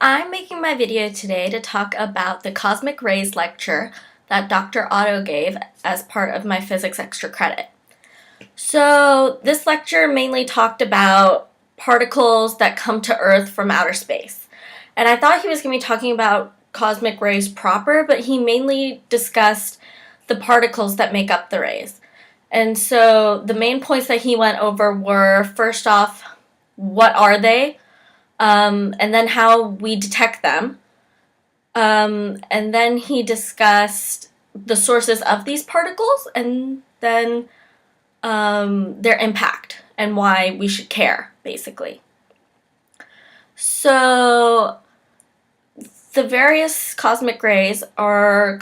I'm making my video today to talk about the cosmic rays lecture that Dr. Otto gave as part of my physics extra credit. So this lecture mainly talked about particles that come to Earth from outer space. And I thought he was going to be talking about cosmic rays proper, but he mainly discussed the particles that make up the rays. And so the main points that he went over were, first off, what are they? And then how we detect them. And then he discussed the sources of these particles and then their impact and why we should care, basically. So the various cosmic rays are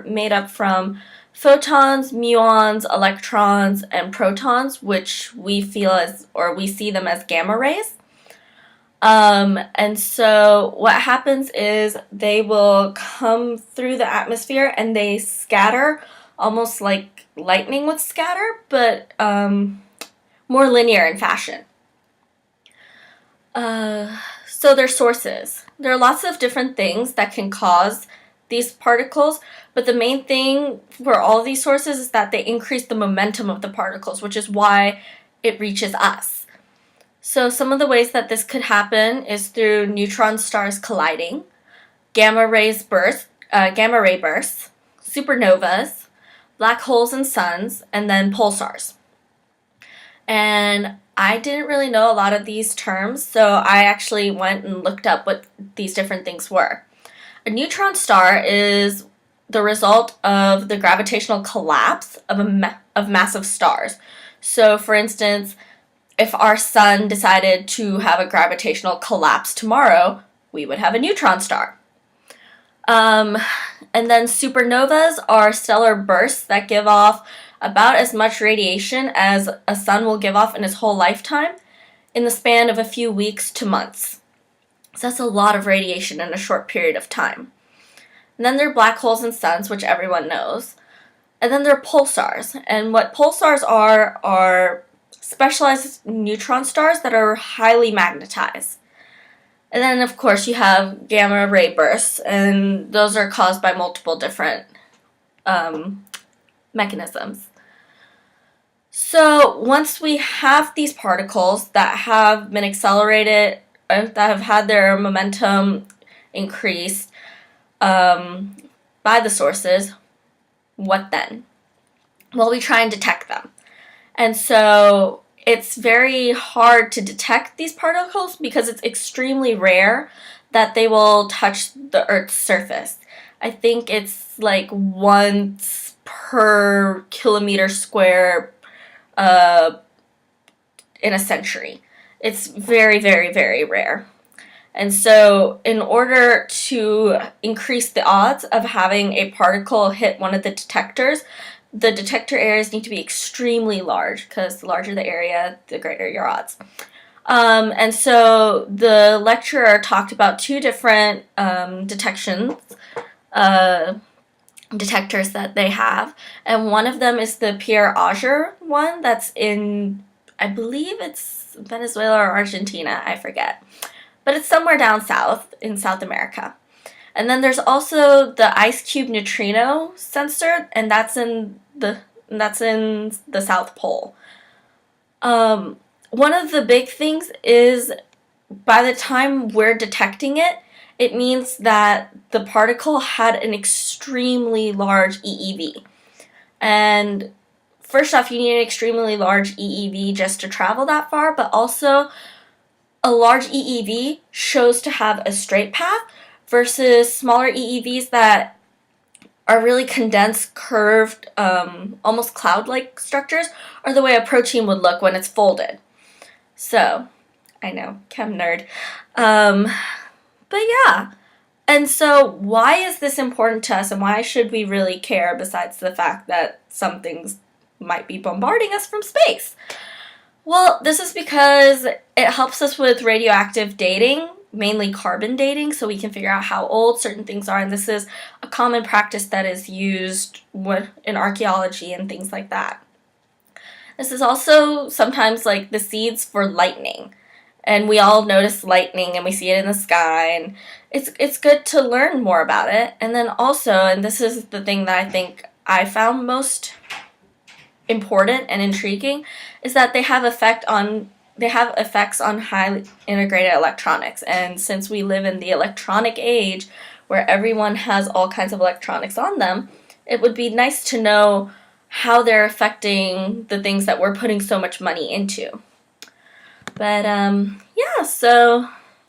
made up from photons, muons, electrons, and protons, which we see them as gamma rays. And so what happens is they will come through the atmosphere and they scatter almost like lightning would scatter, but more linear in fashion. So their sources. There are lots of different things that can cause these particles, but the main thing for all of these sources is that they increase the momentum of the particles, which is why it reaches us. So some of the ways that this could happen is through neutron stars colliding, gamma ray bursts, supernovas, black holes and suns, and then pulsars. And I didn't really know a lot of these terms, so I actually went and looked up what these different things were. A neutron star is the result of the gravitational collapse of massive stars. So, for instance, if our sun decided to have a gravitational collapse tomorrow, we would have a neutron star. And then supernovas are stellar bursts that give off about as much radiation as a sun will give off in its whole lifetime in the span of a few weeks to months. So that's a lot of radiation in a short period of time. And then there are black holes and suns, which everyone knows. And then there are pulsars. And what pulsars are specialized neutron stars that are highly magnetized. And then, of course, you have gamma ray bursts, and those are caused by multiple different mechanisms. So once we have these particles that have been accelerated, that have had their momentum increased by the sources, what then? Well, we try and detect them. And so it's very hard to detect these particles because it's extremely rare that they will touch the Earth's surface. I think it's like once per kilometer square in a century. It's very, very, very rare. And so in order to increase the odds of having a particle hit one of the detectors, the detector areas need to be extremely large, because the larger the area, the greater your odds. And so the lecturer talked about two different detectors that they have, and one of them is the Pierre Auger one that's in, I believe it's Venezuela or Argentina, I forget. But it's somewhere down south in South America. And then there's also the ice cube neutrino sensor, and that's in the South Pole. One of the big things is by the time we're detecting it, it means that the particle had an extremely large EEV. And first off, you need an extremely large EEV just to travel that far, but also a large EEV shows to have a straight path versus smaller EEVs that are really condensed, curved, almost cloud-like structures are the way a protein would look when it's folded. So, I know, chem nerd. But yeah. And so why is this important to us, and why should we really care besides the fact that some things might be bombarding us from space? Well, this is because it helps us with radioactive dating, mainly carbon dating, so we can figure out how old certain things are, and this is a common practice that is used in archaeology and things like that. This is also sometimes like the seeds for lightning. and we all notice lightning and we see it in the sky, and it's good to learn more about it. And then also, and this is the thing that I think I found most important and intriguing, is that they have effects on highly integrated electronics. And since we live in the electronic age where everyone has all kinds of electronics on them, it would be nice to know how they're affecting the things that we're putting so much money into. But yeah, so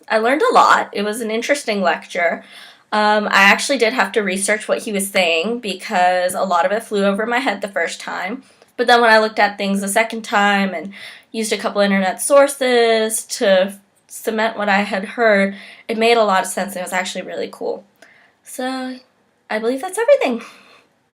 I learned a lot. It was an interesting lecture. I actually did have to research what he was saying because a lot of it flew over my head the first time. But then when I looked at things the second time and used a couple internet sources to cement what I had heard, it made a lot of sense and it was actually really cool. So I believe that's everything.